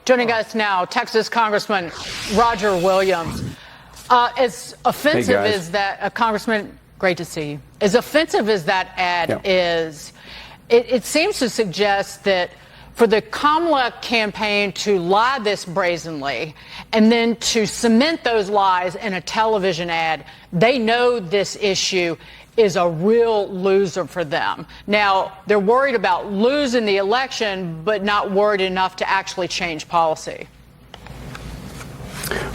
Joining us now, Texas Congressman Roger Williams. As offensive as that, Congressman, great to see you. As offensive as that ad is, it seems to suggest that for the Kamala campaign to lie this brazenly and then to cement those lies in a television ad, they know this issue is a real loser for them. Now, they're worried about losing the election, but not worried enough to actually change policy.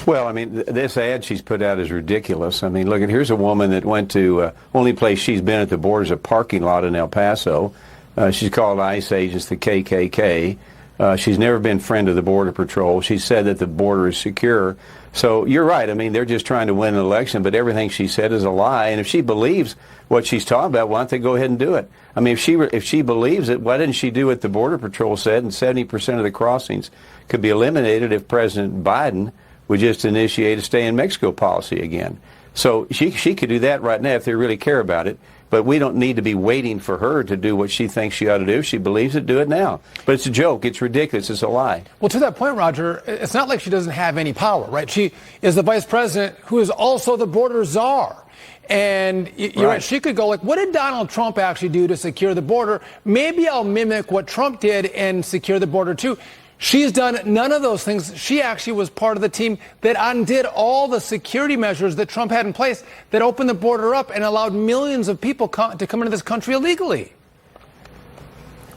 Well, I mean, this ad she's put out is ridiculous. I mean, look, here's a woman that went to, only place she's been at the border is a parking lot in El Paso. She's called ICE agents the KKK. She's never been friend of the Border Patrol. She said that the border is secure. So you're right. I mean, they're just trying to win an election, but everything she said is a lie. And if she believes what she's talking about, why don't they go ahead and do it? I mean, if she believes it, why didn't she do what the Border Patrol said? And 70% of the crossings could be eliminated if President Biden would just initiate a stay in Mexico policy again. So she could do that right now if they really care about it. But we don't need to be waiting for her to do what she thinks she ought to do. If she believes it, do it now. But it's a joke. It's ridiculous. It's a lie. Well, to that point, Roger, it's not like she doesn't have any power, right? She is the vice president who is also the border czar. And you're right. She could go like, what did Donald Trump actually do to secure the border? Maybe I'll mimic what Trump did and secure the border, too. She's done none of those things. She actually was part of the team that undid all the security measures that Trump had in place that opened the border up and allowed millions of people to come into this country illegally.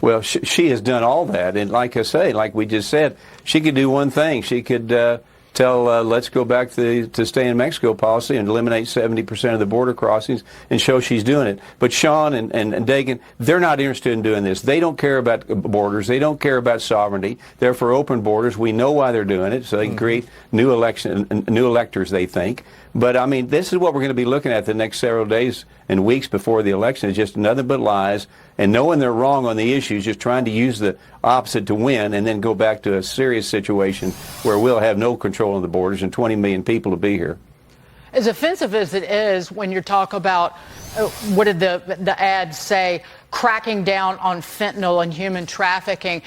Well, she has done all that. And like I say, like we just said, she could do one thing. She could tell, let's go back to stay in Mexico policy and eliminate 70% of the border crossings and show she's doing it. But Sean and Dagan, they're not interested in doing this. They don't care about borders. They don't care about sovereignty. They're for open borders. We know why they're doing it, so they can create new electors, they think. But, I mean, this is what we're going to be looking at the next several days and weeks before the election, is just nothing but lies and knowing they're wrong on the issues, just trying to use the opposite to win and then go back to a serious situation where we'll have no control of the borders and 20 million people to be here. As offensive as it is when you talk about, what did the ad say, cracking down on fentanyl and human trafficking,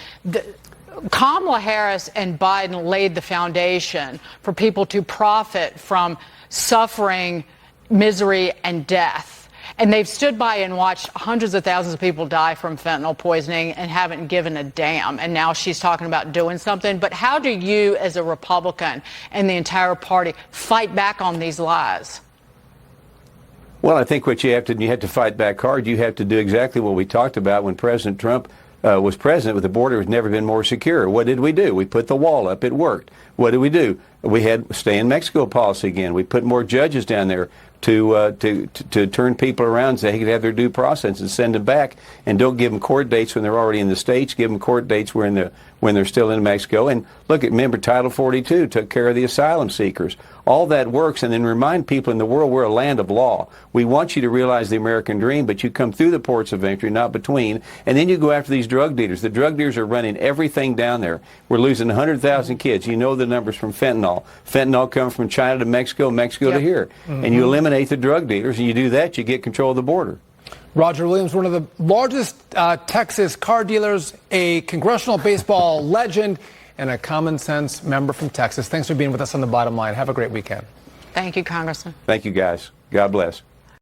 Kamala Harris and Biden laid the foundation for people to profit from suffering, misery, and death. And they've stood by and watched hundreds of thousands of people die from fentanyl poisoning and haven't given a damn. And now she's talking about doing something. But how do you, as a Republican and the entire party, fight back on these lies? Well, I think what you have to fight back hard. You have to do exactly what we talked about when President Trump was president, with the border has never been more secure. What did we do? We put the wall up. It worked. What did we do? We had stay in Mexico policy again. We put more judges down there to turn people around so they could have their due process and send them back, and don't give them court dates when they're already in the States. Give them court dates when they're still in Mexico. And look, remember, Title 42 took care of the asylum seekers. All that works. And then remind people in the world we're a land of law. We want you to realize the American dream, but you come through the ports of entry, not between. And then you go after these drug dealers. The drug dealers are running everything down there. We're losing 100,000 kids. You know the numbers from fentanyl. Fentanyl comes from China to Mexico, Mexico to here. And you eliminate the drug dealers, and you do that, you get control of the border. Roger Williams, one of the largest Texas car dealers, a congressional baseball legend, and a common sense member from Texas. Thanks for being with us on The Bottom Line. Have a great weekend. Thank you, Congressman. Thank you, guys. God bless.